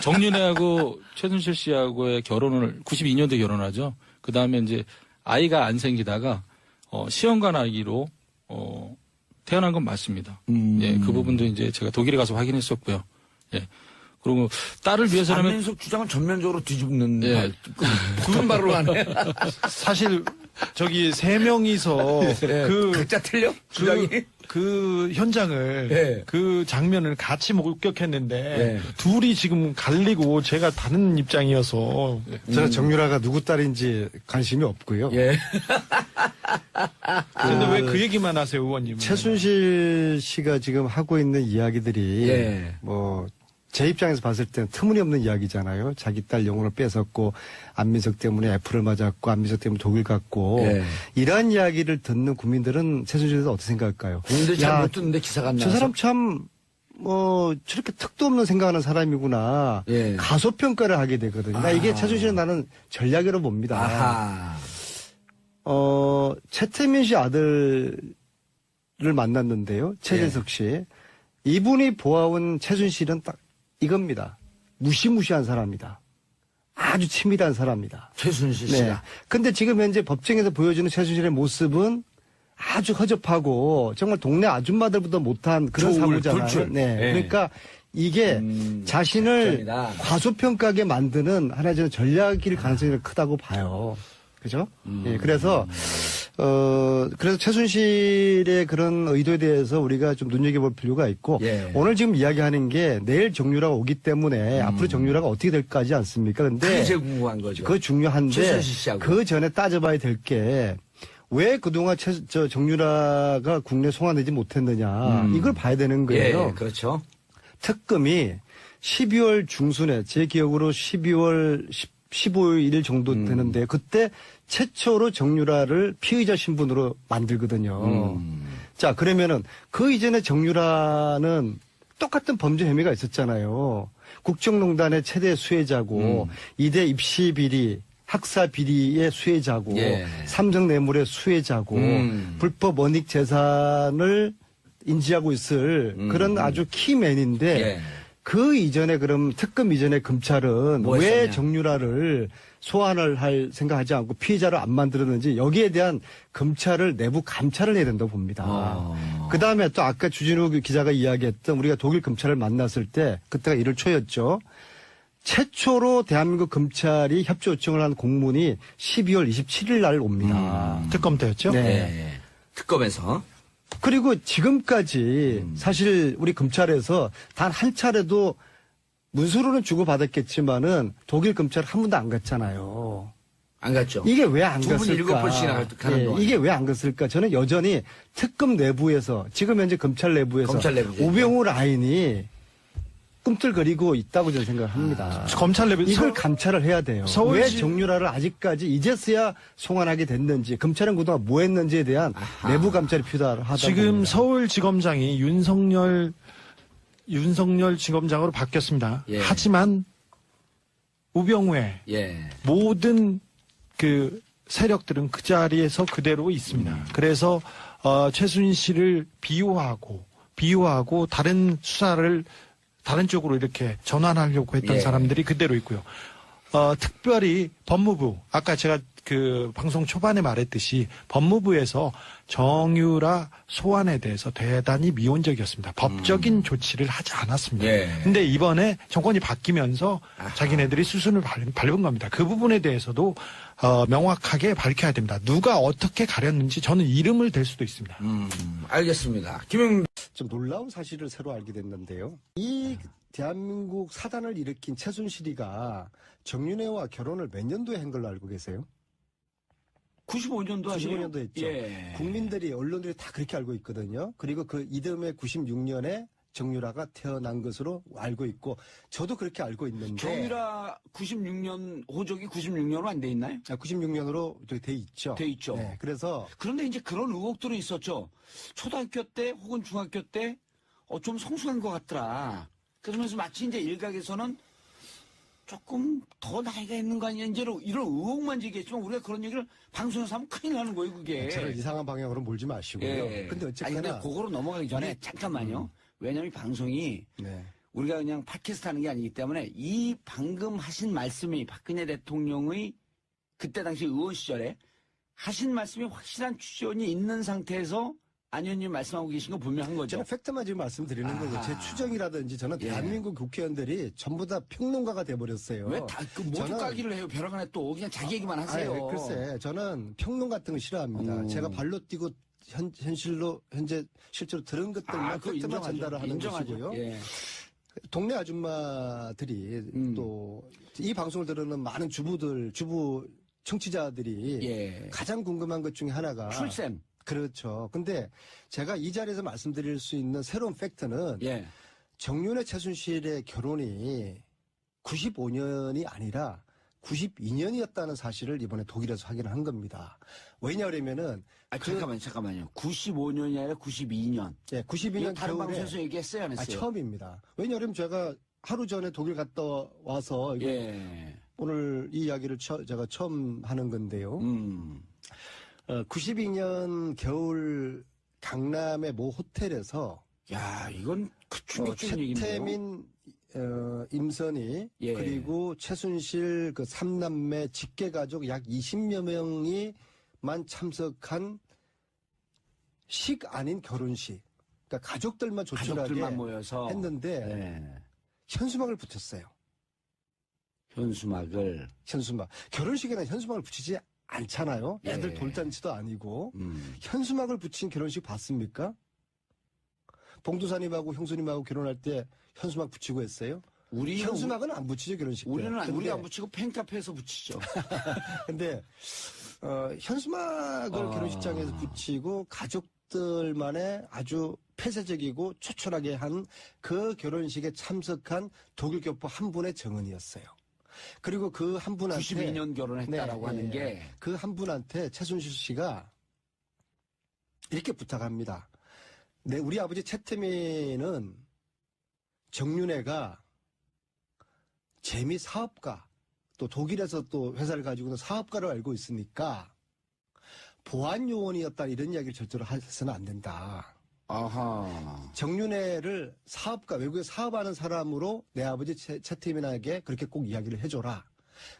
정윤회하고 최순실 씨하고의 결혼을 92년도에 결혼하죠. 그 다음에 이제 아이가 안 생기다가 시험관 아기로 태어난 건 맞습니다. 예, 그 부분도 이제 제가 독일에 가서 확인했었고요. 예. 그리고 딸을 위해서라면 안민석 주장은 전면적으로 뒤집는 예. 그런 말로 하네. 사실 저기 세 명이서 그 각자 틀려? 주장이? 그 현장을 예. 그 장면을 같이 목격했는데 예. 둘이 지금 갈리고 제가 다른 입장이어서 저는 정유라가 누구 딸인지 관심이 없고요. 예. 근데 왜 그 얘기만 하세요, 의원님? 최순실 씨가 지금 하고 있는 이야기들이 예. 뭐 제 입장에서 봤을 때는 터무니없는 이야기잖아요. 자기 딸 영혼을 뺏었고 안민석 때문에 애플을 맞았고 안민석 때문에 독일 갔고 예. 이러한 이야기를 듣는 국민들은 최순실에 대해서 어떻게 생각할까요? 국민들 잘 야, 못 듣는데 기사가 안 저 나와서. 사람 참 저렇게 턱도 없는 생각하는 사람이구나. 예. 가소평가를 하게 되거든요. 나 이게 최순실은 나는 전략으로 봅니다. 아하. 최태민 씨 아들을 만났는데요. 최재석 씨. 이분이 보아온 최순실은 딱 이겁니다. 무시무시한 사람이다. 아주 치밀한 사람이다. 최순실 네. 씨가. 근데 지금 현재 법정에서 보여주는 최순실의 모습은 아주 허접하고 정말 동네 아줌마들보다 못한 그런 조울, 사고잖아요. 돌출. 네. 네. 그러니까 이게 자신을 작전이다. 과소평가하게 만드는 하나의 저는 전략일 가능성이 크다고 봐요. 그죠? 예, 그래서 최순실의 그런 의도에 대해서 우리가 좀 눈여겨볼 필요가 있고, 예. 오늘 지금 이야기하는 게 내일 정유라가 오기 때문에 앞으로 정유라가 어떻게 될까 하지 않습니까? 근데 그게 제일 궁금한 거죠. 그거 중요한데, 최순실 씨하고. 그 전에 따져봐야 될 게, 왜 그동안 정유라가 국내 송환되지 못했느냐, 이걸 봐야 되는 거예요. 예, 그렇죠. 특검이 12월 중순에, 제 기억으로 12월 15일 정도 되는데, 그때 최초로 정유라를 피의자 신분으로 만들거든요. 자, 그러면은 그 이전에 정유라는 똑같은 범죄 혐의가 있었잖아요. 국정농단의 최대 수혜자고, 이대 입시 비리, 학사 비리의 수혜자고, 예. 삼성 뇌물의 수혜자고, 불법 원익 재산을 인지하고 있을 그런 아주 키맨인데, 예. 그 이전에 그럼 특검 이전에 검찰은 뭐 왜 했었냐? 정유라를 소환을 할 생각하지 않고 피의자를 안 만들었는지 여기에 대한 검찰을 내부 감찰을 해야 된다고 봅니다. 그 다음에 또 아까 주진우 기자가 이야기했던 우리가 독일 검찰을 만났을 때 그때가 1월 초였죠. 최초로 대한민국 검찰이 협조 요청을 한 공문이 12월 27일 날 옵니다. 특검 때였죠? 네. 예. 특검에서. 그리고 지금까지 사실 우리 검찰에서 단 한 차례도 문서로는 주고받았겠지만은 독일 검찰 한 번도 안 갔잖아요. 안 갔죠. 이게 왜 안 두 분 갔을까? 7번씩이나 가는 동안. 이게 왜 안 갔을까? 저는 여전히 특검 내부에서 지금 현재 검찰 내부에서 검찰 내부죠. 오병우 라인이 꿈틀거리고 있다고 저는 생각합니다. 검찰 내부 이걸 감찰을 해야 돼요. 왜 정유라를 아직까지 이제서야 송환하게 됐는지, 검찰은 그동안 뭐 했는지에 대한 내부 감찰이 필요하다고 지금 봅니다. 서울지검장이 윤석열 지검장으로 바뀌었습니다. 예. 하지만 우병우의 예. 모든 그 세력들은 그 자리에서 그대로 있습니다. 그래서 최순실을 비호하고 다른 수사를 다른 쪽으로 이렇게 전환하려고 했던 예. 사람들이 그대로 있고요. 특별히 법무부, 아까 제가 그 방송 초반에 말했듯이 법무부에서 정유라 소환에 대해서 대단히 미온적이었습니다. 법적인 조치를 하지 않았습니다. 예. 근데 이번에 정권이 바뀌면서 자기네들이 수순을 밟은 겁니다. 그 부분에 대해서도 명확하게 밝혀야 됩니다. 누가 어떻게 가렸는지 저는 이름을 댈 수도 있습니다. 알겠습니다. 김영 좀 놀라운 사실을 새로 알게 됐는데요. 이 대한민국 사단을 일으킨 최순실이가 정윤회와 결혼을 몇 년도에 한 걸로 알고 계세요? 95년도 아니에요? 95년도 했죠. 예. 국민들이, 언론들이 다 그렇게 알고 있거든요. 그리고 그 이듬해 96년에 정유라가 태어난 것으로 알고 있고, 저도 그렇게 알고 있는데. 정유라 96년, 호적이 96년으로 안 돼 있나요? 96년으로 돼 있죠. 돼 있죠. 네, 그래서 그런데 이제 그런 의혹들이 있었죠. 초등학교 때 혹은 중학교 때 좀 성숙한 것 같더라. 그러면서 마치 이제 일각에서는 조금 더 나이가 있는 거 아니냐 이제 이런 의혹만 제기했지만 우리가 그런 얘기를 방송에서 하면 큰일 나는 거예요 그게. 저는 이상한 방향으로 몰지 마시고요. 예. 근데 아니 어쨌거나 근데 그거로 넘어가기 전에 잠깐만요. 왜냐면 이 방송이 네. 우리가 그냥 팟캐스트 하는 게 아니기 때문에 이 방금 하신 말씀이 박근혜 대통령의 그때 당시 의원 시절에 하신 말씀이 확실한 추천이 있는 상태에서 안 의원님 말씀하고 계신 거 분명한 거죠. 저는 팩트만 지금 말씀드리는 거고 제 추정이라든지 저는 예. 대한민국 국회의원들이 전부 다 평론가가 돼버렸어요. 왜 다 그 모두 깔기를 해요? 벼랑간에 또 그냥 자기 얘기만 하세요. 아니, 글쎄, 저는 평론 같은 거 싫어합니다. 제가 발로 뛰고 현재 실제로 들은 것들만 그거 팩트만 인정하죠. 전달을 하는 인정하죠. 것이고요. 예. 동네 아줌마들이 또 이 방송을 들으는 많은 주부 청취자들이 예. 가장 궁금한 것 중에 하나가 출생. 그렇죠. 근데 제가 이 자리에서 말씀드릴 수 있는 새로운 팩트는 예. 정윤회 최순실의 결혼이 95년이 아니라 92년이었다는 사실을 이번에 독일에서 확인을 한 겁니다. 왜냐하면은 잠깐만요. 95년이 아니라 92년. 예, 92년 다른 겨울에 방송에서 얘기했어요, 안 했어요? 처음입니다. 왜냐하면 제가 하루 전에 독일 갔다 와서 이거 예. 오늘 이 이야기를 제가 처음 하는 건데요. 92년 겨울 강남의 모 호텔에서 야, 이건 충격적인 얘기인데요. 최태민, 임선희 예. 그리고 최순실 그 3남매 직계가족 약 20여 명이만 참석한 식 아닌 결혼식. 그러니까 가족들만 조촐하게 가족들만 모여서 했는데 예. 현수막을 붙였어요. 현수막을. 현수막. 결혼식에는 현수막을 붙이지 않잖아요. 애들 예. 돌잔치도 아니고. 현수막을 붙인 결혼식 봤습니까? 봉도사님하고 형수님하고 결혼할 때 현수막 붙이고 했어요? 현수막은 안 붙이죠, 결혼식 때. 우리가 안 붙이고 팬카페에서 붙이죠. 근데 현수막을 결혼식장에서 붙이고 가족들만의 아주 폐쇄적이고 초촐하게 한 그 결혼식에 참석한 독일 교포 한 분의 정언이었어요. 그리고 그 한 분한테 92년 결혼했다라고 하는 게 그 한 분한테 최순실 씨가 이렇게 부탁합니다. 네, 우리 아버지 최태민은 정윤회가 재미 사업가, 또 독일에서 또 회사를 가지고 있는 사업가로 알고 있으니까 보안 요원이었다 이런 이야기를 절대로 해서는 안 된다. 아하. 정윤회를 사업가, 외국에 사업하는 사람으로 내 아버지 최태민에게 그렇게 꼭 이야기를 해줘라.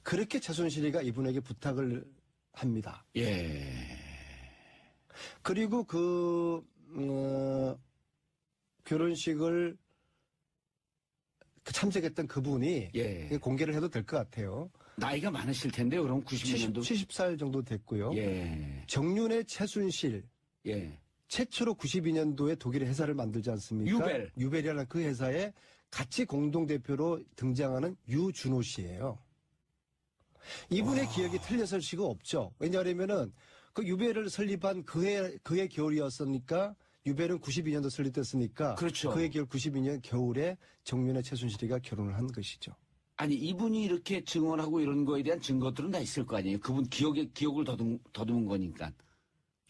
그렇게 최순실이가 이분에게 부탁을 합니다. 예. 그리고 결혼식을 참석했던 그분이 예. 공개를 해도 될 것 같아요. 나이가 많으실 텐데요, 그럼 90년도. 70살 정도 됐고요. 예. 정윤회 최순실 예. 최초로 92년도에 독일에 회사를 만들지 않습니까? 유벨이라는 그 회사에 같이 공동대표로 등장하는 유준호 씨예요. 이분의 기억이 틀렸을 수가 없죠. 왜냐하면은 그 유벨을 설립한 그해 겨울이었으니까 유벨은 92년도 설립됐으니까 그렇죠. 그해 겨울 92년 겨울에 정윤회 최순실이가 결혼을 한 것이죠. 아니, 이분이 이렇게 증언하고 이런 거에 대한 증거들은 다 있을 거 아니에요. 그분 기억을 더듬은 거니까.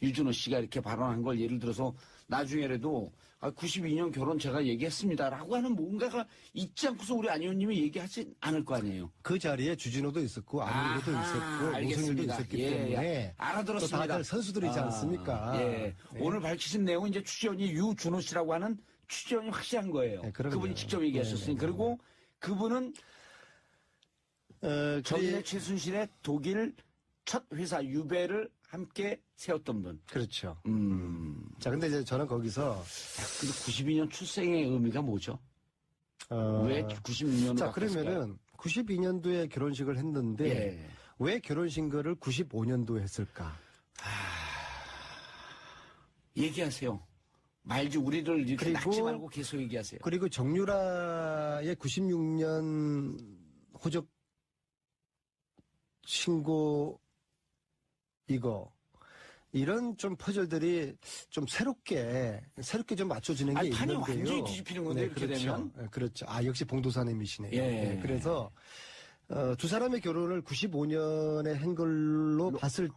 유준호 씨가 이렇게 발언한 걸 예를 들어서 나중에라도 92년 결혼 제가 얘기했습니다라고 하는 뭔가가 있지 않고서 우리 안 의원님이 얘기하지 않을 거 아니에요. 그 자리에 주진호도 있었고 안희도 있었고 노성일도 있었기 때문에 알아들었습니다. 또 다들 선수들이지 않습니까? 예. 네. 오늘 밝히신 내용은 이제 취재원이 유준호 씨라고 하는 취재원이 확실한 거예요. 네, 그럼요. 그분이 직접 얘기하셨으니. 그리고 그분은 정윤회 최순실의 독일 첫 회사 유벨을 함께 세웠던 분. 그렇죠. 자, 근데 이제 저는 거기서 근데 92년 출생의 의미가 뭐죠? 왜 96년으로 자, 그러면은 92년도에 결혼식을 했는데 예. 왜 결혼식을 95년도에 했을까? 얘기하세요. 말지 우리를 이렇게 낚지 말고 계속 얘기하세요. 그리고 정유라의 96년 호적 신고 이런 좀 퍼즐들이 좀 새롭게 좀 맞춰지는 게 판이 있는데요. 완전히 뒤집히는 건데 이렇게 그렇죠. 되면. 네, 그렇죠. 역시 봉도사님이시네요. 예. 네, 그래서 두 사람의 결혼을 95년에 한 걸로 봤을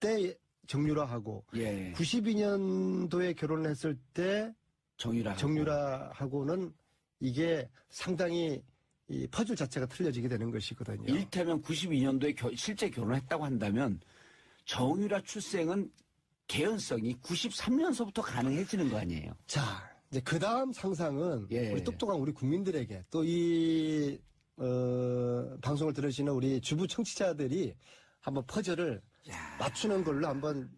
때 정유라하고 예. 92년도에 결혼을 했을 때 정유라하고는 이게 상당히 이 퍼즐 자체가 틀려지게 되는 것이거든요. 일테면 92년도에 실제 결혼했다고 한다면 정유라 출생은 개연성이 93년서부터 가능해지는 거 아니에요? 자, 이제 그 다음 상상은 예. 우리 똑똑한 우리 국민들에게 또 이 방송을 들으시는 우리 주부 청취자들이 한번 퍼즐을 맞추는 걸로 한번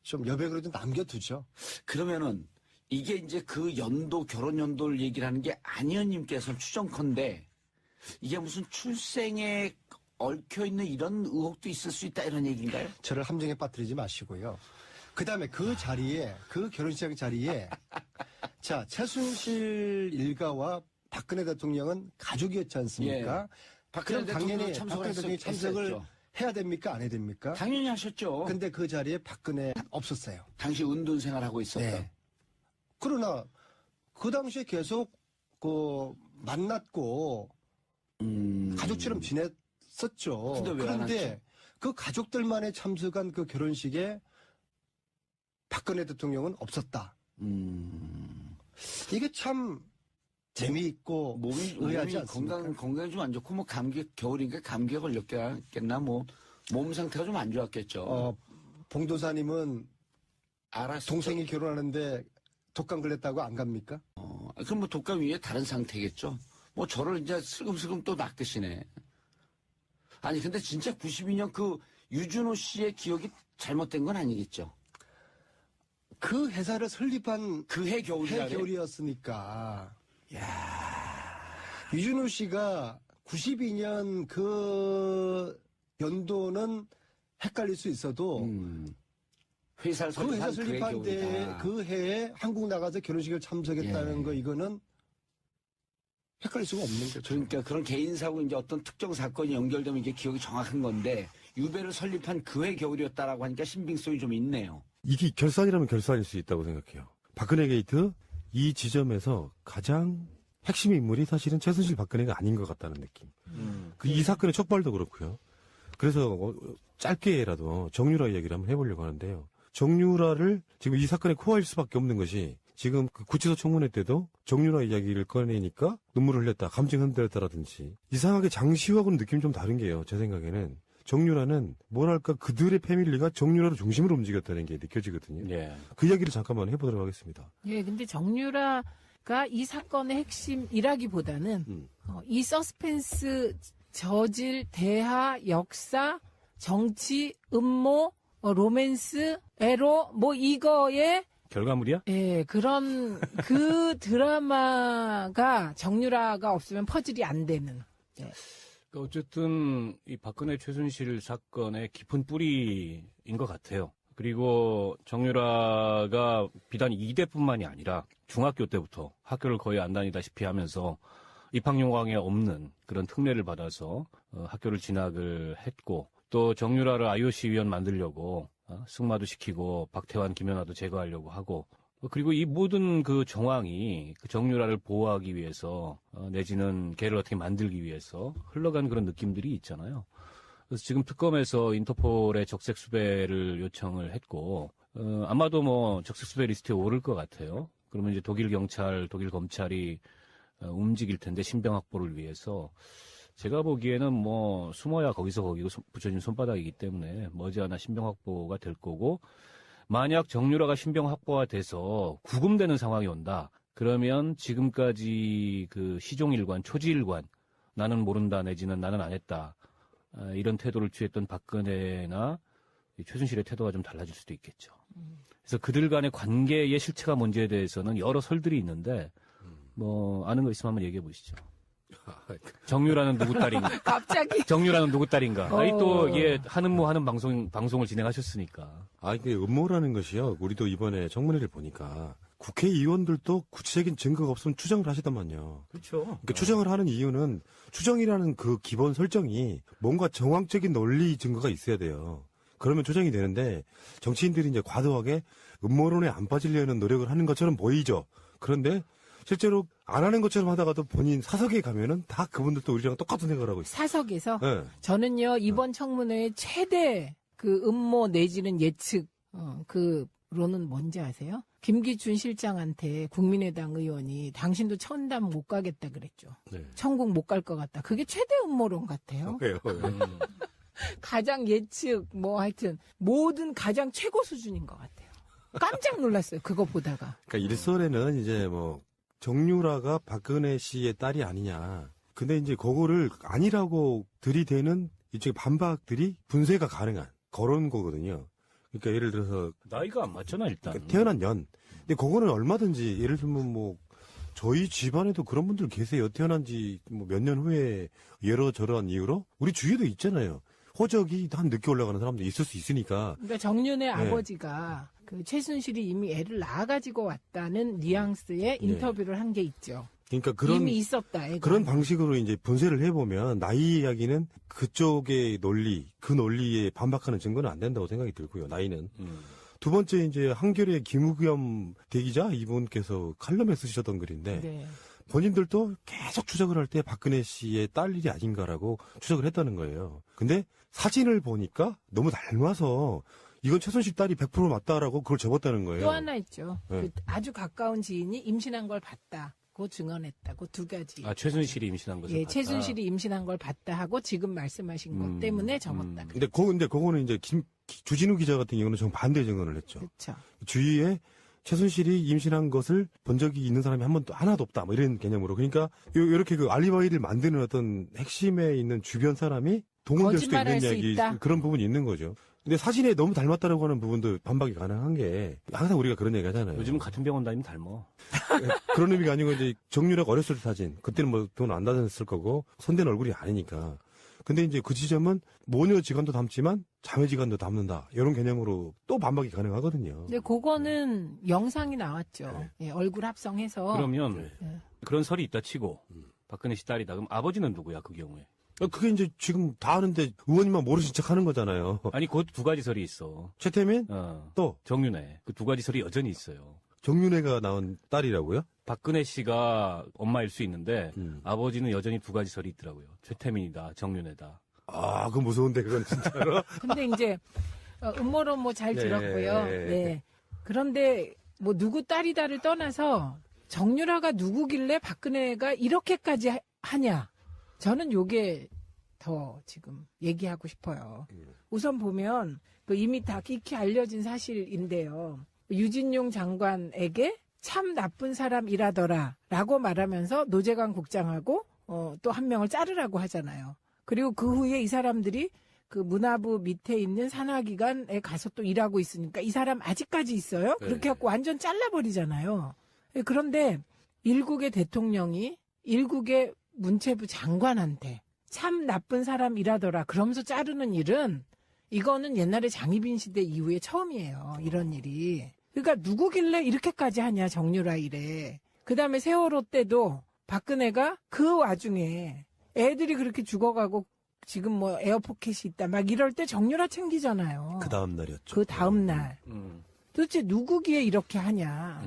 좀 여백으로 좀 남겨두죠. 그러면은 이게 이제 그 연도 결혼 연도를 얘기를 하는 게 안의원님께서 추정컨대 이게 무슨 출생에 얽혀 있는 이런 의혹도 있을 수 있다 이런 얘기인가요? 저를 함정에 빠뜨리지 마시고요. 그 다음에 그 자리에, 그 결혼식 자리에, 자, 최순실 일가와 박근혜 대통령은 가족이었지 않습니까? 예. 박근혜 그럼 당연히 대통령도 박근혜 대통령이 참석을 했었죠. 해야 됩니까? 안 해야 됩니까? 당연히 하셨죠. 근데 그 자리에 박근혜 없었어요. 당시 은둔 생활하고 있었던. 네. 그러나 그 당시에 계속 만났고 가족처럼 지냈었죠. 근데 왜안 그런데 그 가족들만의 참석한 그 결혼식에 박근혜 대통령은 없었다. 이게 참 재미있고 몸이 의아하지 않습니까? 건강이 좀 안 좋고 뭐 겨울이니까 감기에 걸렸겠나 뭐 몸 상태가 좀 안 좋았겠죠. 봉도사님은 알았어. 동생이 결혼하는데 독감 걸렸다고 안 갑니까? 그럼 뭐 독감 위에 다른 상태겠죠. 뭐 저를 이제 슬금슬금 또 낚으시네. 아니 근데 진짜 92년 그 유준호 씨의 기억이 잘못된 건 아니겠죠. 그 회사를 설립한 그 해 겨울이라. 겨울이었으니까. 유준호 씨가 92년 그 연도는 헷갈릴 수 있어도 회사를 그 회사 설립한 설립한 겨울이다. 그 해에 한국 나가서 결혼식을 참석했다는 예. 거 이거는 헷갈릴 수가 없는 거죠. 그러니까 그런 개인사고 이제 어떤 특정 사건이 연결되면 이게 기억이 정확한 건데 유배를 설립한 그 해 겨울이었다라고 하니까 신빙성이 좀 있네요. 이게 결산이라면 결산일 수 있다고 생각해요. 박근혜 게이트 이 지점에서 가장 핵심 인물이 사실은 최순실 박근혜가 아닌 것 같다는 느낌. 이 사건의 촉발도 그렇고요. 그래서 짧게라도 정유라 이야기를 한번 해보려고 하는데요. 정유라를 지금 이 사건의 코어일 수밖에 없는 것이 지금 그 구치소 청문회 때도 정유라 이야기를 꺼내니까 눈물을 흘렸다, 감정 흔들렸다라든지 이상하게 장시호하고는 느낌이 좀 다른 게요. 제 생각에는 정유라는 뭐랄까 그들의 패밀리가 정유라로 중심으로 움직였다는 게 느껴지거든요. 예. 그 이야기를 잠깐만 해보도록 하겠습니다. 예, 근데 정유라가 이 사건의 핵심이라기보다는 이 서스펜스 저질 대하 역사 정치 음모 로맨스 에로 뭐 이거에 결과물이야? 예, 그런 그 드라마가 정유라가 없으면 퍼즐이 안 되는. 예. 그러니까 어쨌든 이 박근혜 최순실 사건의 깊은 뿌리인 것 같아요. 그리고 정유라가 비단 이대뿐만이 아니라 중학교 때부터 학교를 거의 안 다니다시피 하면서 입학요강에 없는 그런 특례를 받아서 학교를 진학을 했고 또 정유라를 IOC 위원 만들려고 승마도 시키고 박태환, 김연아도 제거하려고 하고 그리고 이 모든 그 정황이 그 정유라를 보호하기 위해서 내지는 걔를 어떻게 만들기 위해서 흘러간 그런 느낌들이 있잖아요. 그래서 지금 특검에서 인터폴의 적색 수배를 요청을 했고 아마도 뭐 적색 수배 리스트에 오를 것 같아요. 그러면 이제 독일 경찰, 독일 검찰이 움직일 텐데 신병 확보를 위해서 제가 보기에는 뭐 숨어야 거기서 거기고 붙여진 손바닥이기 때문에 머지않아 신병 확보가 될 거고 만약 정유라가 신병 확보가 돼서 구금되는 상황이 온다. 그러면 지금까지 그 시종일관, 초지일관 나는 모른다 내지는 나는 안 했다. 이런 태도를 취했던 박근혜나 최순실의 태도가 좀 달라질 수도 있겠죠. 그래서 그들 간의 관계의 실체가 뭔지에 대해서는 여러 설들이 있는데 뭐 아는 거 있으면 한번 얘기해 보시죠. 정유라는 누구 딸인가? 갑자기 정유라는 누구 딸인가? 아니 또 이게 하는 뭐 하는 방송을 진행하셨으니까. 이게 음모라는 것이요. 우리도 이번에 청문회를 보니까 국회의원들도 구체적인 증거가 없으면 추정을 하시더만요. 그렇죠. 그러니까 추정을 하는 이유는 추정이라는 그 기본 설정이 뭔가 정황적인 논리 증거가 있어야 돼요. 그러면 추정이 되는데 정치인들이 이제 과도하게 음모론에 안 빠지려는 노력을 하는 것처럼 보이죠. 그런데 실제로 안 하는 것처럼 하다가도 본인 사석에 가면은 다 그분들도 우리랑 똑같은 생각을 하고 있어요. 사석에서 네. 저는요 이번 청문회의 최대 그 음모 내지는 예측 그로는 뭔지 아세요? 김기춘 실장한테 국민의당 의원이 당신도 천담 못 가겠다 그랬죠. 네. 천국 못 갈 것 같다. 그게 최대 음모론 같아요. 왜요? 가장 예측 뭐 하여튼 모든 가장 최고 수준인 것 같아요. 깜짝 놀랐어요. 그거 보다가. 그러니까 일설에는 이제 뭐 정유라가 박근혜 씨의 딸이 아니냐. 근데 이제 그거를 아니라고 들이대는 이쪽의 반박들이 분쇄가 가능한 그런 거거든요. 그러니까 예를 들어서 나이가 안 맞잖아, 일단. 그러니까 태어난 년. 근데 그거는 얼마든지 예를 들면 뭐 저희 집안에도 그런 분들 계세요. 태어난 지 뭐 몇 년 후에 여러저러한 이유로 우리 주위에도 있잖아요. 호적이 한 늦게 올라가는 사람도 있을 수 있으니까. 그러니까 정윤의 아버지가 그 최순실이 이미 애를 낳아가지고 왔다는 뉘앙스의 인터뷰를 한 게 있죠. 그러니까 그런 이미 있었다. 애가. 그런 방식으로 이제 분쇄를 해보면 나이 이야기는 그쪽의 논리, 그 논리에 반박하는 증거는 안 된다고 생각이 들고요. 나이는. 두 번째 이제 한겨레 김우겸 대기자 이분께서 칼럼에 쓰셨던 글인데 네. 본인들도 계속 추적을 할 때 박근혜 씨의 딸 일이 아닌가라고 추적을 했다는 거예요. 근데 사진을 보니까 너무 닮아서 이건 최순실 딸이 100% 맞다라고 그걸 접었다는 거예요. 또 하나 있죠. 네. 그 아주 가까운 지인이 임신한 걸 봤다고 증언했다. 그 두 가지. 아, 최순실이 임신한 것을 예, 봤다. 최순실이 임신한 걸 봤다 하고 지금 말씀하신 것 때문에 접었다. 근데 그거는 이제 주진우 기자 같은 경우는 정반대 증언을 했죠. 그렇죠. 주위에 최순실이 임신한 것을 본 적이 있는 사람이 한 번도 하나도 없다. 뭐 이런 개념으로. 그러니까 이렇게 그 알리바이를 만드는 어떤 핵심에 있는 주변 사람이 동원될 수도 거짓말할 있는 수 이야기 있다. 그런 부분이 있는 거죠. 근데 사진에 너무 닮았다라고 하는 부분도 반박이 가능한 게 항상 우리가 그런 얘기 하잖아요. 요즘은 같은 병원 다니면 닮어. 그런 의미가 아니고 이제 정유라가 어렸을 때 사진. 그때는 뭐 돈 안 다녔을 거고 손댄 얼굴이 아니니까. 근데 이제 그 지점은 모녀 지간도 닮지만 자매 지간도 닮는다. 이런 개념으로 또 반박이 가능하거든요. 근데 그거는 영상이 나왔죠. 예, 얼굴 합성해서. 그러면 네. 그런 설이 있다 치고 박근혜 씨 딸이다. 그럼 아버지는 누구야, 그 경우에? 그게 이제 지금 다 아는데 의원님만 모르신 척 하는 거잖아요. 아니, 그 두 가지 설이 있어. 최태민 또 정윤회. 그 두 가지 설이 여전히 있어요. 정윤회가 낳은 딸이라고요? 박근혜 씨가 엄마일 수 있는데 아버지는 여전히 두 가지 설이 있더라고요. 최태민이다, 정윤회다. 아, 그거 무서운데 그건 진짜로. 근데 이제 음모론 뭐 잘 네. 들었고요. 네. 그런데 뭐 누구 딸이다를 떠나서 정유라가 누구길래 박근혜가 이렇게까지 하냐. 저는 요게 더 지금 얘기하고 싶어요. 우선 보면 그 이미 다 익히 알려진 사실인데요. 유진용 장관에게 참 나쁜 사람이라더라 라고 말하면서 노재관 국장하고 또 한 명을 자르라고 하잖아요. 그리고 그 후에 이 사람들이 그 문화부 밑에 있는 산하기관에 가서 또 일하고 있으니까 이 사람 아직까지 있어요? 그렇게 해갖고 완전 잘라버리잖아요. 그런데 일국의 대통령이 일국의 문체부 장관한테 참 나쁜 사람이라더라 그러면서 자르는 일은 이거는 옛날에 장희빈 시대 이후에 처음이에요. 이런 일이. 그러니까 누구길래 이렇게까지 하냐 정유라 이래. 그다음에 세월호 때도 박근혜가 그 와중에 애들이 그렇게 죽어가고 지금 뭐 에어포켓이 있다 막 이럴 때 정유라 챙기잖아요. 그 다음 날이었죠. 그 다음 날. 도대체 누구기에 이렇게 하냐.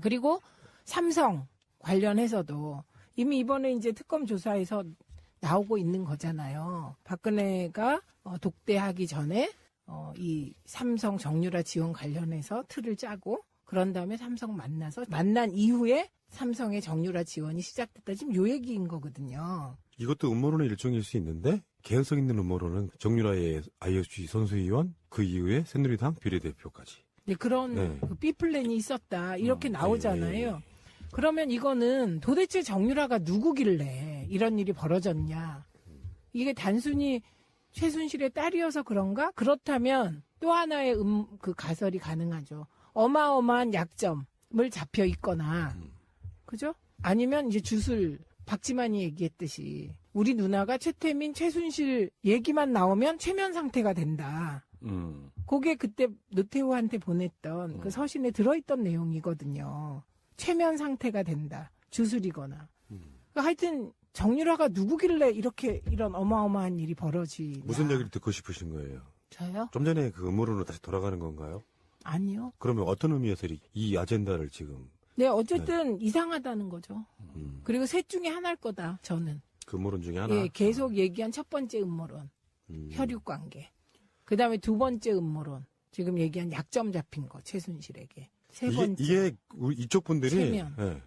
그리고 삼성 관련해서도 이미 이번에 이제 특검 조사에서 나오고 있는 거잖아요. 박근혜가 독대하기 전에 이 삼성 정유라 지원 관련해서 틀을 짜고 그런 다음에 삼성 만나서 만난 이후에 삼성의 정유라 지원이 시작됐다. 지금 요 얘기인 거거든요. 이것도 음모론의 일종일 수 있는데 개연성 있는 음모론은 정유라의 IOC 선수위원 그 이후에 새누리당 비례대표까지. 네, 그런 네. 그 B플랜이 있었다. 이렇게 나오잖아요. 그러면 이거는 도대체 정유라가 누구길래 이런 일이 벌어졌냐. 이게 단순히 최순실의 딸이어서 그런가? 그렇다면 또 하나의 그 가설이 가능하죠. 어마어마한 약점을 잡혀 있거나, 그죠? 아니면 이제 주술, 박지만이 얘기했듯이 우리 누나가 최태민, 최순실 얘기만 나오면 최면 상태가 된다. 그게 그때 노태우한테 보냈던 그 서신에 들어있던 내용이거든요. 최면 상태가 된다. 주술이거나. 그러니까 하여튼 정유라가 누구길래 이런 어마어마한 일이 벌어지냐. 무슨 얘기를 듣고 싶으신 거예요? 저요? 좀 전에 그 음모론으로 다시 돌아가는 건가요? 아니요. 그러면 어떤 의미에서 이 아젠다를 지금 네, 어쨌든 이상하다는 거죠. 음, 그리고 셋 중에 하나일 거다, 저는. 그 음모론 중에 하나? 예, 계속 얘기한 첫 번째 음모론. 혈육 관계. 그 다음에 두 번째 음모론. 지금 얘기한 약점 잡힌 거, 최순실에게. 세 번째. 이게 이쪽 분들이 체면. 예,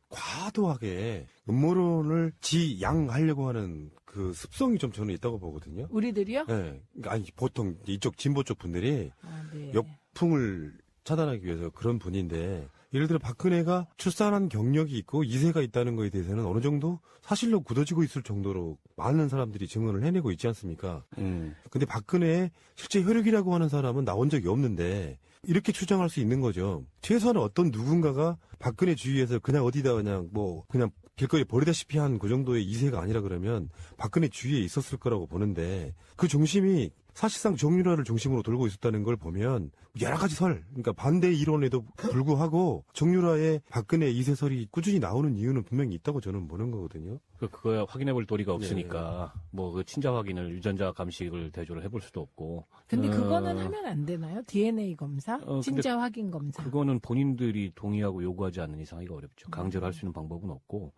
과도하게 음모론을 지양하려고 하는 그 습성이 좀 저는 있다고 보거든요. 우리들이요? 예, 그러니까 아니 보통 이쪽 진보 쪽 분들이 아, 네. 역풍을 차단하기 위해서 그런 분인데 예를 들어 박근혜가 출산한 경력이 있고 이세가 있다는 거에 대해서는 어느 정도 사실로 굳어지고 있을 정도로 많은 사람들이 증언을 해내고 있지 않습니까? 근데 박근혜의 실제 혈육이라고 하는 사람은 나온 적이 없는데 이렇게 추정할 수 있는 거죠. 최소한 어떤 누군가가 박근혜 주위에서 그냥 어디다 그냥 길거리에 버리다시피 한 그 정도의 이세가 아니라 그러면 박근혜 주위에 있었을 거라고 보는데 그 중심이 사실상 정유라를 중심으로 돌고 있었다는 걸 보면 여러 가지 그러니까 반대 이론에도 불구하고 정유라의 박근혜 이세설이 꾸준히 나오는 이유는 분명히 있다고 저는 보는 거거든요. 그거야 확인해볼 도리가 없으니까 뭐 그 친자 확인을 유전자 감식을 대조를 해볼 수도 없고. 근데 그거는 하면 안 되나요? DNA 검사, 친자 확인 검사. 그거는 본인들이 동의하고 요구하지 않는 이상 하기가 어렵죠. 강제로 할 수 있는 방법은 없고.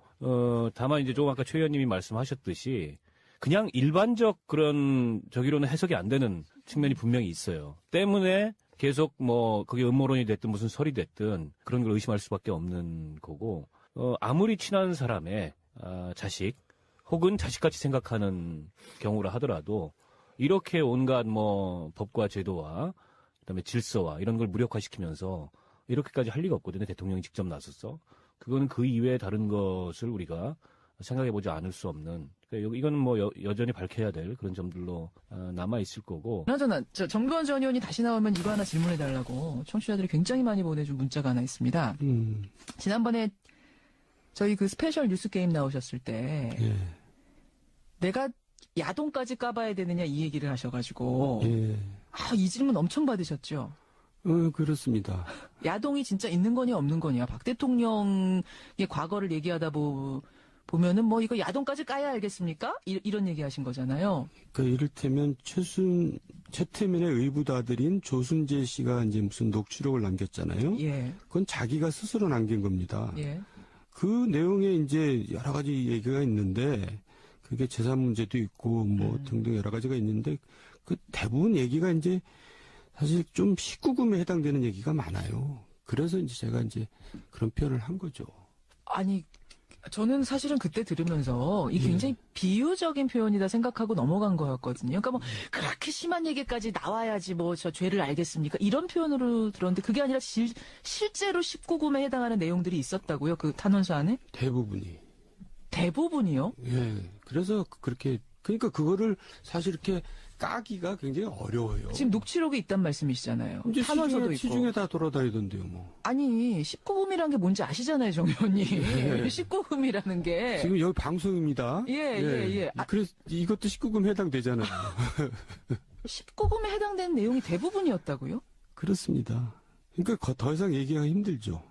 다만 이제 좀 아까 최 의원님이 말씀하셨듯이 그냥 일반적 그런 저기로는 해석이 안 되는 측면이 분명히 있어요. 때문에 계속 뭐 그게 음모론이 됐든 무슨 설이 됐든 그런 걸 의심할 수밖에 없는 거고 아무리 친한 사람의 자식 혹은 자식같이 생각하는 경우라 하더라도 이렇게 온갖 뭐 법과 제도와 그다음에 질서와 이런 걸 무력화시키면서 이렇게까지 할 리가 없거든요. 대통령이 직접 나서서. 그거는 그 이외에 다른 것을 우리가 생각해보지 않을 수 없는, 그러니까 이건 뭐 여전히 밝혀야 될 그런 점들로 남아있을 거고. 그나저나 정두원 전 의원이 다시 나오면 이거 하나 질문해달라고 청취자들이 굉장히 많이 보내준 문자가 하나 있습니다. 지난번에 저희 그 스페셜 뉴스 게임 나오셨을 때 예. 내가 야동까지 까봐야 되느냐 이 얘기를 하셔가지고 예. 이 질문 엄청 받으셨죠? 그렇습니다. 야동이 진짜 있는 거냐 없는 거냐. 박 대통령의 과거를 얘기하다 보면은 뭐 이거 야동까지 까야 알겠습니까? 이런 얘기 하신 거잖아요. 그러니까 이를테면 최태민의 의붓아들인 조순재 씨가 이제 무슨 녹취록을 남겼잖아요. 예. 그건 자기가 스스로 남긴 겁니다. 예. 그 내용에 이제 여러 가지 얘기가 있는데 그게 재산 문제도 있고 뭐 등등 여러 가지가 있는데 그 대부분 얘기가 이제 사실 좀 19금에 해당되는 얘기가 많아요. 그래서 이제 제가 이제 그런 표현을 한 거죠. 아니, 저는 사실은 그때 들으면서 이게 굉장히 비유적인 표현이다 생각하고 넘어간 거였거든요. 그러니까 뭐 그렇게 심한 얘기까지 나와야지 뭐 저 죄를 알겠습니까? 이런 표현으로 들었는데 그게 아니라 실제로 19금에 해당하는 내용들이 있었다고요? 그 탄원서 안에? 대부분이. 대부분이요? 예. 그래서 그러니까 그거를 사실 이렇게 까기가 굉장히 어려워요. 지금 녹취록이 있단 말씀이시잖아요. 이제 탄원서도 있고. 시중에 다 돌아다니던데요, 뭐. 아니 19금이라는 게 뭔지 아시잖아요, 정 의원님. 19금이라는 게. 지금 여기 방송입니다. 예. 그래서 이것도 19금 해당되잖아요. 19금에 해당되는 내용이 대부분이었다고요? 그렇습니다. 그러니까 더 이상 얘기가 힘들죠.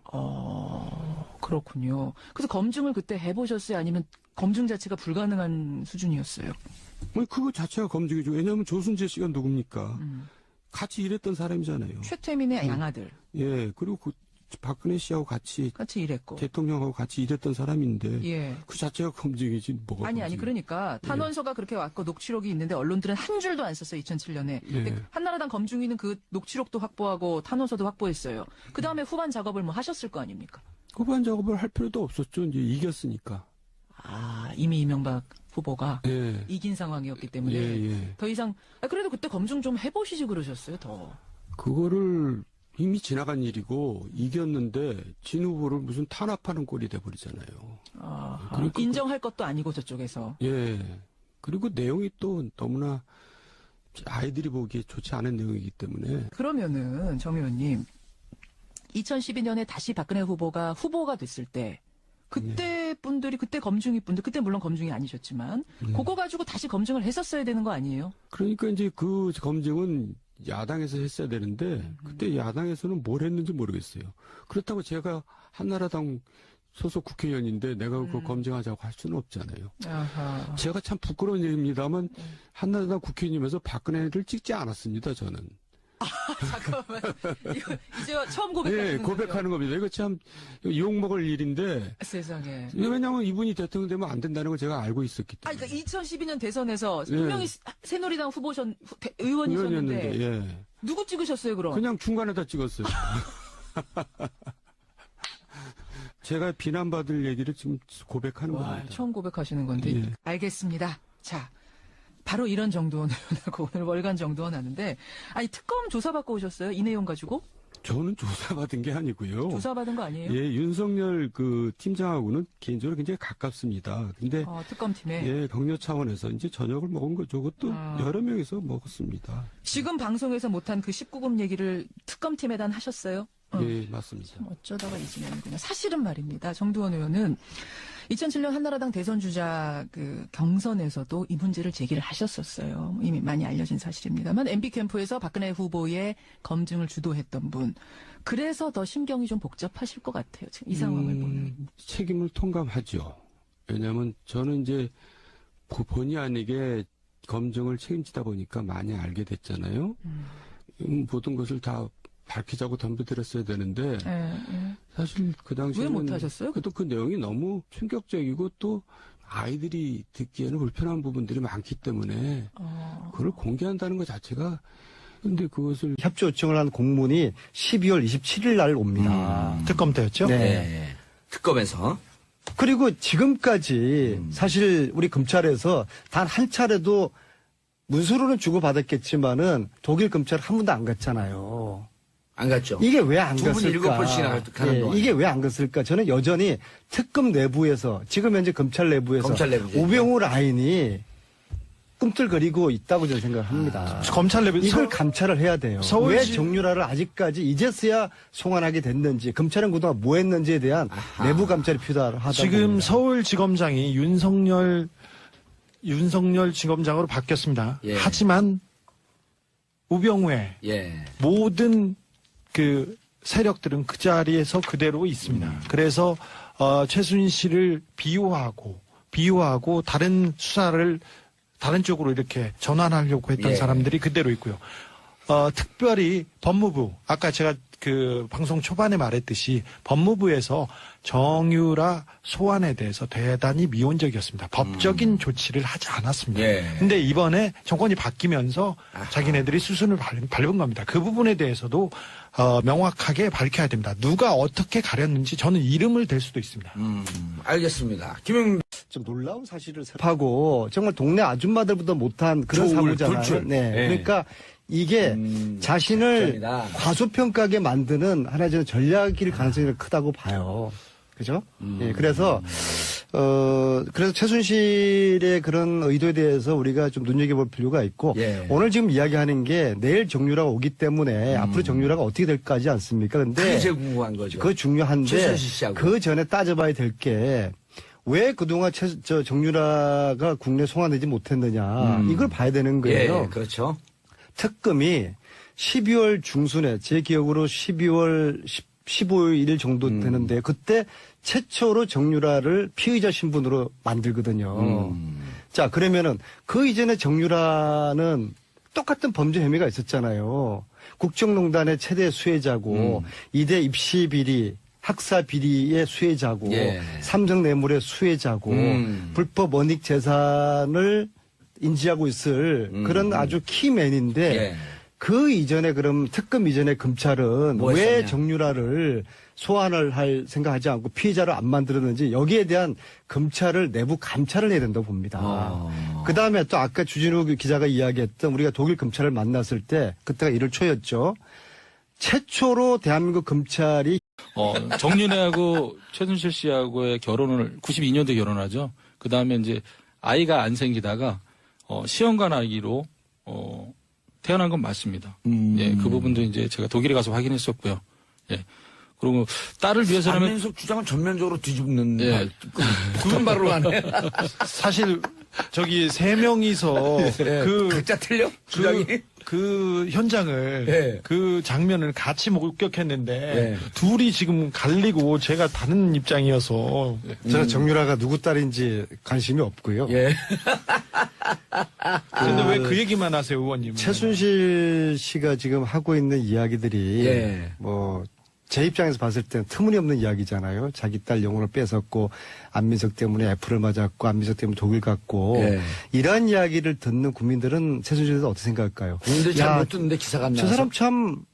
그렇군요. 그래서 검증을 그때 해보셨어요? 아니면 검증 자체가 불가능한 수준이었어요? 뭐 그거 자체가 검증이죠. 왜냐하면 조순재 씨가 누굽니까? 같이 일했던 사람이잖아요. 최태민의 양아들. 예, 그리고 박근혜 씨하고 같이 일했고. 대통령하고 같이 일했던 사람인데 예. 그 자체가 검증이지 뭐가 아니 검증이에요. 그러니까 탄원서가 그렇게 왔고 녹취록이 있는데 언론들은 한 줄도 안 썼어요. 2007년에. 근데 한나라당 검증위는 그 녹취록도 확보하고 탄원서도 확보했어요. 그다음에 후반 작업을 뭐 하셨을 거 아닙니까? 후반 작업을 할 필요도 없었죠. 이제 이겼으니까. 이미 이명박 후보가 예. 이긴 상황이었기 때문에 예. 더 이상 그래도 그때 검증 좀 해보시지 그러셨어요. 더. 그거를 이미 지나간 일이고 이겼는데 진 후보를 무슨 탄압하는 꼴이 돼버리잖아요. 그러니까 인정할 것도 아니고 저쪽에서. 예. 그리고 내용이 또 너무나 아이들이 보기에 좋지 않은 내용이기 때문에. 그러면은 정 의원님 2012년에 다시 박근혜 후보가 됐을 때 그때 분들이 그때 검증이 분들 그때 물론 검증이 아니셨지만 그거 가지고 다시 검증을 했었어야 되는 거 아니에요? 그러니까 이제 그 검증은 야당에서 했어야 되는데 그때 야당에서는 뭘 했는지 모르겠어요. 그렇다고 제가 한나라당 소속 국회의원인데 내가 그거 검증하자고 할 수는 없잖아요. 아하. 제가 참 부끄러운 얘기입니다만 한나라당 국회의원이면서 박근혜를 찍지 않았습니다. 저는. 잠깐만. 이거 이제 처음 고백하는 예, 거죠? 고백하는 겁니다. 이거 참 욕먹을 일인데. 세상에. 왜냐하면 이분이 대통령 되면 안 된다는 걸 제가 알고 있었기 때문에. 그러니까 2012년 대선에서 분명히 새누리당 의원이셨는데 의원이었는데, 예. 누구 찍으셨어요 그럼? 그냥 중간에다 찍었어요. 제가 비난받을 얘기를 지금 고백하는 겁니다. 처음 고백하시는 건데. 예. 알겠습니다. 자. 바로 이런 정도원을 하고 오늘 월간 정도원 하는데 특검 조사받고 오셨어요? 이 내용 가지고? 저는 조사받은 게 아니고요. 조사받은 거 아니에요? 예, 윤석열 그 팀장하고는 개인적으로 굉장히 가깝습니다. 근데 특검팀에. 예, 격려 차원에서 이제 저녁을 먹은 거죠. 그것도 여러 명이서 먹었습니다. 지금 방송에서 못한 그 19금 얘기를 특검팀에다 하셨어요? 예, 맞습니다. 참 어쩌다가 이 지경이구나. 사실은 말입니다. 정두원 의원은 2007년 한나라당 대선 주자 그 경선에서도 이 문제를 제기를 하셨었어요. 이미 많이 알려진 사실입니다만 MB 캠프에서 박근혜 후보의 검증을 주도했던 분. 그래서 더 심경이 좀 복잡하실 것 같아요. 지금 이 상황을 보면. 책임을 통감하죠. 왜냐하면 저는 이제 본의 아니게 검증을 책임지다 보니까 많이 알게 됐잖아요. 모든 것을 다 밝히자고 덤벼들었어야 되는데 사실 그 당시에는 왜 못하셨어요? 그래도 그 내용이 너무 충격적이고 또 아이들이 듣기에는 불편한 부분들이 많기 때문에 그걸 공개한다는 것 자체가 근데 그것을 협조 요청을 한 공문이 12월 27일 날 옵니다. 특검 때였죠? 네. 특검에서. 그리고 지금까지 사실 우리 검찰에서 단 한 차례도 문서로는 주고받았겠지만은 독일 검찰 한 번도 안 갔잖아요. 안 갔죠. 이게 왜 안 두 분 갔을까? 7번씩이나 가는 동안. 이게 왜 안 갔을까? 저는 여전히 특검 내부에서 지금 현재 검찰 내부에서 검찰 내부죠. 우병우 라인이 꿈틀거리고 있다고 저는 생각합니다. 검찰 내부 이걸 감찰을 해야 돼요. 왜 서울시- 정유라를 아직까지 이제서야 송환하게 됐는지, 검찰은 그동안 뭐 했는지에 대한 내부 감찰이 필요하다고 지금 봅니다. 서울지검장이 윤석열 지검장으로 바뀌었습니다. 예. 하지만 우병우의 예. 모든 그 세력들은 그 자리에서 그대로 있습니다. 그래서 최순실을 비호하고 다른 수사를 다른 쪽으로 이렇게 전환하려고 했던 예. 사람들이 그대로 있고요. 특별히 법무부, 아까 제가 그 방송 초반에 말했듯이 법무부에서 정유라 소환에 대해서 대단히 미온적이었습니다. 법적인 조치를 하지 않았습니다. 예. 근데 이번에 정권이 바뀌면서 자기네들이 수순을 밟은 겁니다. 그 부분에 대해서도 명확하게 밝혀야 됩니다. 누가 어떻게 가렸는지 저는 이름을 댈 수도 있습니다. 알겠습니다. 김영 좀 놀라운 사실을 하고 정말 동네 아줌마들보다 못한 그런 조울, 사고잖아요. 돌출. 네. 예. 그러니까 이게 자신을 작전이다. 과소평가하게 만드는 하나의 저는 전략일 가능성이 크다고 봐요. 그죠? 예, 그래서 최순실의 그런 의도에 대해서 우리가 좀 눈여겨볼 필요가 있고, 예. 오늘 지금 이야기하는 게 내일 정유라가 오기 때문에 앞으로 정유라가 어떻게 될까지 않습니까? 근데 그게 제일 궁금한 거죠. 그거 중요한데, 최순실 씨하고. 그 전에 따져봐야 될 게, 왜 그동안 정유라가 국내 송환되지 못했느냐, 이걸 봐야 되는 거예요. 예, 그렇죠. 특검이 12월 중순에, 제 기억으로 12월 15일 정도 되는데, 그때 최초로 정유라를 피의자 신분으로 만들거든요. 자, 그러면은 그 이전에 정유라는 똑같은 범죄 혐의가 있었잖아요. 국정농단의 최대 수혜자고, 이대 입시 비리, 학사 비리의 수혜자고, 예. 삼성 뇌물의 수혜자고, 불법 원익 재산을 인지하고 있을 그런 아주 키맨인데, 예. 그 이전에 그럼 특검 이전에 검찰은 뭐 왜 했었냐? 정유라를 소환을 할 생각하지 않고 피의자를 안 만들었는지 여기에 대한 검찰을 내부 감찰을 해야 된다고 봅니다. 그 다음에 또 아까 주진우 기자가 이야기했던 우리가 독일 검찰을 만났을 때 그때가 1월 초였죠. 최초로 대한민국 검찰이 정윤회하고 최순실 씨하고의 결혼을 92년도에 결혼하죠. 그 다음에 이제 아이가 안 생기다가 시험관 아기로 태어난 건 맞습니다. 예, 그 부분도 이제 제가 독일에 가서 확인했었고요. 예. 그리고 딸을 위해서라면 안민석 주장은 전면적으로 뒤집는 예. 굳은 발로 하네. 사실 저기 세 명이서 그 각자 틀려? 주장이? 그 현장을 예. 그 장면을 같이 목격했는데 예. 둘이 지금 갈리고 제가 다른 입장이어서 제가 정유라가 누구 딸인지 관심이 없고요. 예. 근데 왜 그 얘기만 하세요, 의원님? 최순실 씨가 지금 하고 있는 이야기들이 예. 뭐 제 입장에서 봤을 때는 터무니없는 이야기잖아요. 자기 딸 영혼을 뺏었고 안민석 때문에 애플을 맞았고 안민석 때문에 독일 갔고 예. 이러한 이야기를 듣는 국민들은 최순실에 대해서 어떻게 생각할까요? 국민들 야, 잘 못 듣는데 기사가 안 저 나와서. 사람 참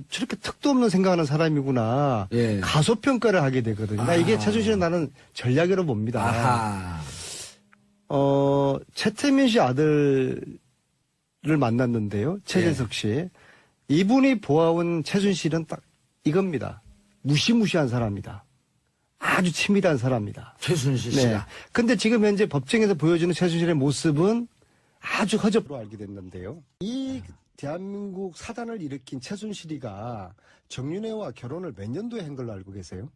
저렇게 턱도 없는 생각하는 사람이구나. 예. 가소평가를 하게 되거든요. 나 이게 최순실은 나는 전략이라고 봅니다. 아하. 최태민 씨 아들을 만났는데요. 최재석 씨. 이분이 보아온 최순실은 딱 이겁니다. 무시무시한 사람이다. 아주 치밀한 사람이다. 최순실 네. 씨가. 근데 지금 현재 법정에서 보여주는 최순실의 모습은 아주 허접으로 알게 됐는데요. 이 대한민국 사단을 일으킨 최순실이가 정윤회와 결혼을 몇 년도에 한 걸로 알고 계세요?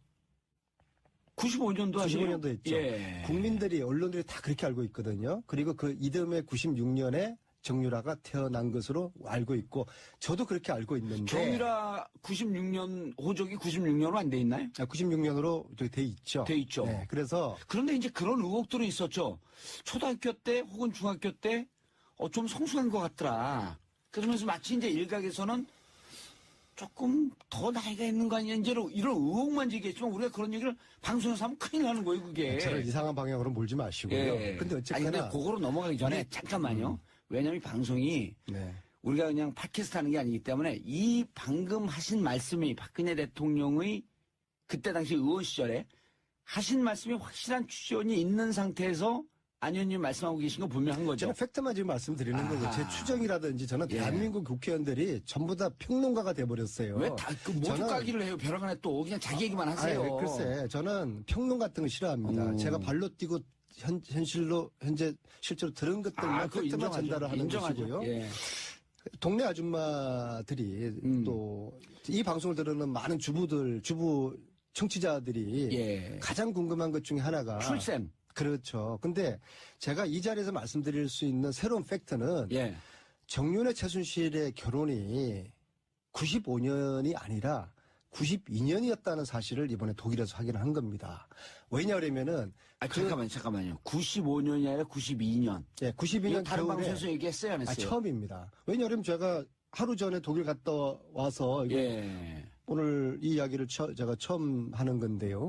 95년도 아니에요? 95년도 했죠. 예. 국민들이, 언론들이 다 그렇게 알고 있거든요. 그리고 그 이듬해 96년에 정유라가 태어난 것으로 알고 있고, 저도 그렇게 알고 있는데. 정유라 96년, 호적이 96년으로 안 돼 있나요? 96년으로 돼 있죠. 돼 있죠. 네, 그래서 그런데 이제 그런 의혹들은 있었죠. 초등학교 때 혹은 중학교 때 좀 성숙한 것 같더라. 그러면서 마치 이제 일각에서는 조금 더 나이가 있는 거 아니냐, 이제 이런 의혹만 제기했지만 우리가 그런 얘기를 방송에서 하면 큰일 나는 거예요, 그게. 저를 이상한 방향으로 몰지 마시고요. 예. 근데 아니, 어쨌거나. 근데 그거로 넘어가기 전에 잠깐만요. 왜냐면 이 방송이 네. 우리가 그냥 팟캐스트 하는 게 아니기 때문에 이 방금 하신 말씀이 박근혜 대통령의 그때 당시 의원 시절에 하신 말씀이 확실한 추정이 있는 상태에서 안 의원님 말씀하고 계신 거 분명한 거죠. 저는 팩트만 지금 말씀드리는 거고, 제 추정이라든지 저는 예. 대한민국 국회의원들이 전부 다 평론가가 돼버렸어요. 왜 다 그 모두 저는- 까기를 해요? 벼랑간에 또 그냥 자기 얘기만 하세요. 아니, 글쎄, 저는 평론 같은 거 싫어합니다. 제가 발로 뛰고 현실로 현재 실제로 들은 것들만 그거 팩트만 전달을 하는 인정하죠. 것이고요. 예. 동네 아줌마들이 또 이 방송을 들으는 많은 주부 청취자들이 예. 가장 궁금한 것 중에 하나가 출생. 그렇죠. 근데 제가 이 자리에서 말씀드릴 수 있는 새로운 팩트는 예. 정윤회 최순실의 결혼이 95년이 아니라 92년이었다는 사실을 이번에 독일에서 확인을 한 겁니다. 왜냐하면은 잠깐만요. 95년이 아니라 92년. 예, 92년 다른 겨울에 방송에서 얘기했어요, 안 했어요? 처음입니다. 왜냐하면 제가 하루 전에 독일 갔다 와서 이거 예. 오늘 이 이야기를 제가 처음 하는 건데요.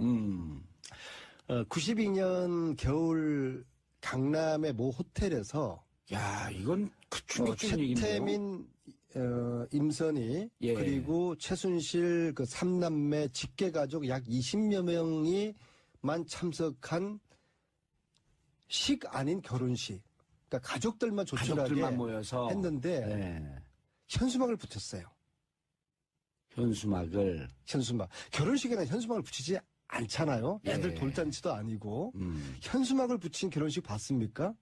92년 겨울 강남의 모 호텔에서 야, 이건 충격적인 얘기인데요. 최태민, 임선희 예. 그리고 최순실 그 3남매 직계가족 약 20여 명이만 참석한 식 아닌 결혼식. 그러니까 가족들만 조촐하게 가족들만 모여서 했는데 예. 현수막을 붙였어요. 현수막을. 현수막. 결혼식에는 현수막을 붙이지 않잖아요. 애들 예. 돌잔치도 아니고. 현수막을 붙인 결혼식 봤습니까?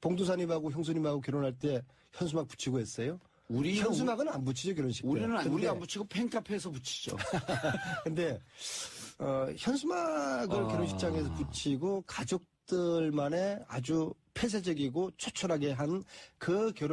봉두사님하고 형수님하고 결혼할 때 현수막 붙이고 했어요? 현수막은 안 붙이죠, 결혼식 때. 우리 안 붙이고 팬카페에서 붙이죠. 근데 현수막을 결혼식장에서 붙이고 가족들만의 아주 폐쇄적이고 초촐하게 한 그 결혼